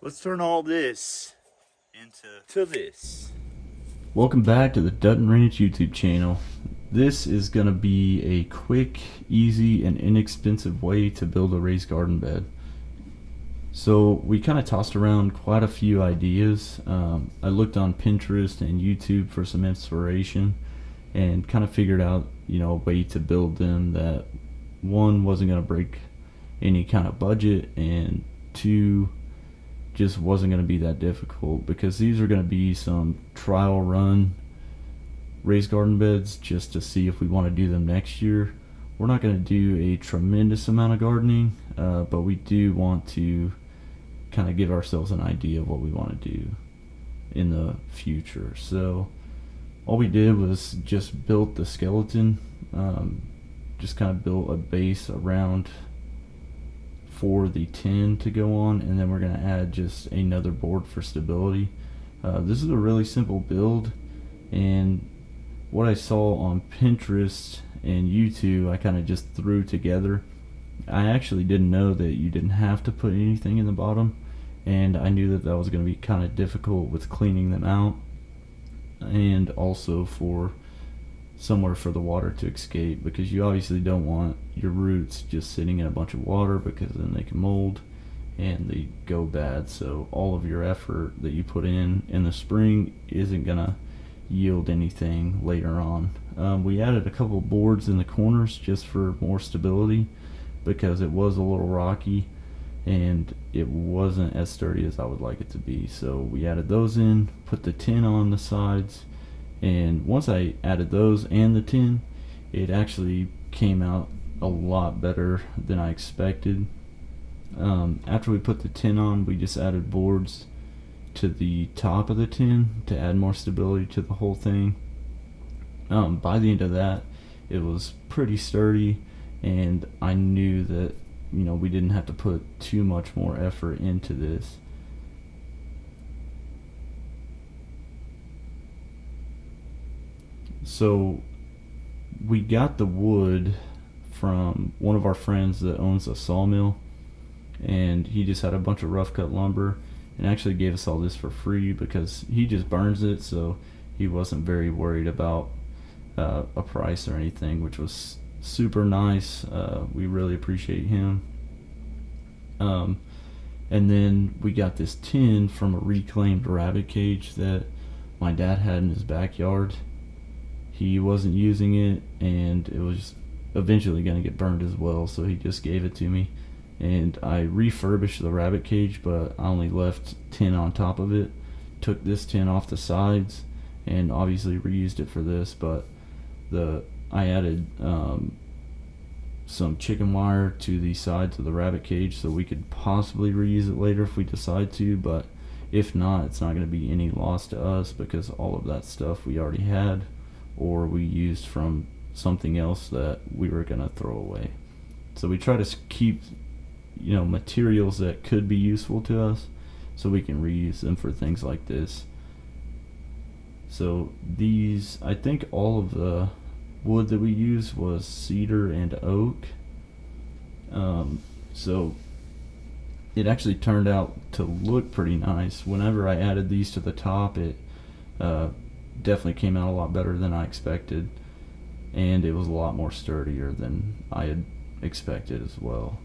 Let's turn all this into this. Welcome back to the Dutton Ranch YouTube channel. This is going to be a quick, easy, and inexpensive way to build a raised garden bed. So we kind of tossed around quite a few ideas. I looked on Pinterest and YouTube for some inspiration and kind of figured out, a way to build them that one wasn't going to break any kind of budget, and two just wasn't going to be that difficult, because these are going to be some trial run raised garden beds just to see if we want to do them next year. We're not going to do a tremendous amount of gardening, but we do want to kind of give ourselves an idea of what we want to do in the future. So all we did was just built the skeleton, just kind of built a base around for the tin to go on, and then we're going to add just another board for stability. This is a really simple build, and what I saw on Pinterest and YouTube I kind of just threw together. I actually didn't know that you didn't have to put anything in the bottom, and I knew that was going to be kind of difficult with cleaning them out, and also for somewhere for the water to escape, because you obviously don't want your roots just sitting in a bunch of water, because then they can mold and they go bad. So all of your effort that you put in the spring isn't gonna yield anything later on. We added a couple boards in the corners just for more stability, because it was a little rocky and it wasn't as sturdy as I would like it to be. So we added those in, put the tin on the sides, and once I added those and the tin, it actually came out a lot better than I expected. After we put the tin on, we just added boards to the top of the tin to add more stability to the whole thing. By the end of that, it was pretty sturdy, and I knew that we didn't have to put too much more effort into this. So we got the wood from one of our friends that owns a sawmill, and he just had a bunch of rough cut lumber and actually gave us all this for free, because he just burns it, so he wasn't very worried about a price or anything, which was super nice. We really appreciate him. And then we got this tin from a reclaimed rabbit cage that my dad had in his backyard. He wasn't using it, and it was eventually going to get burned as well, so he just gave it to me, and I refurbished the rabbit cage, but I only left tin on top of it. Took this tin off the sides and obviously reused it for this, but I added some chicken wire to the sides of the rabbit cage so we could possibly reuse it later if we decide to, but if not, it's not going to be any loss to us, because all of that stuff we already had, or we used from something else that we were going to throw away. So we try to keep materials that could be useful to us, so we can reuse them for things like this. So these, I think all of the wood that we used was cedar and oak. So it actually turned out to look pretty nice. Whenever I added these to the top, it definitely came out a lot better than I expected, and it was a lot more sturdier than I had expected as well.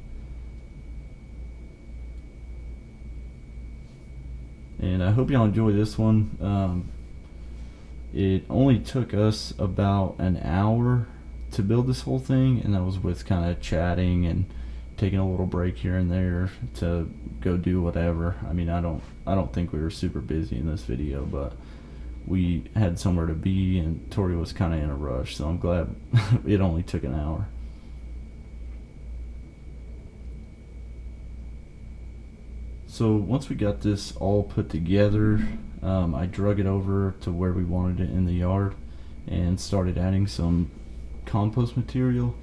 And I hope y'all enjoy this one. It only took us about an hour to build this whole thing, and that was with kind of chatting and taking a little break here and there to go do whatever. I mean, I don't think we were super busy in this video, but we had somewhere to be, and Tori was kind of in a rush, so I'm glad it only took an hour. So once we got this all put together, I drug it over to where we wanted it in the yard and started adding some compost material.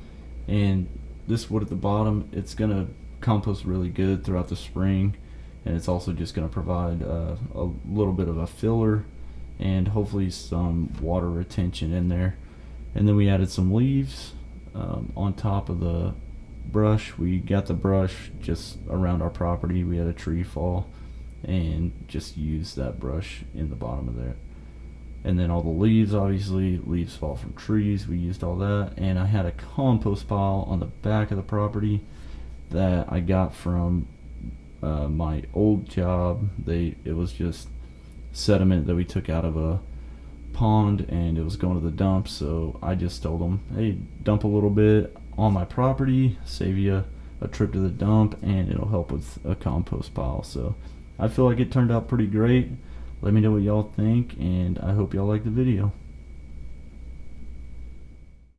And this wood at the bottom, it's going to compost really good throughout the spring, and it's also just going to provide a little bit of a filler and hopefully some water retention in there. And then we added some leaves on top of the brush. We got the brush just around our property. We had a tree fall and just use that brush in the bottom of there. And then all the leaves, obviously, leaves fall from trees, we used all that. And I had a compost pile on the back of the property that I got from my old job. It was just sediment that we took out of a pond, and it was going to the dump. So I just told them, hey, dump a little bit on my property, save you a trip to the dump, and it'll help with a compost pile. So I feel like it turned out pretty great. Let me know what y'all think, and I hope y'all like the video.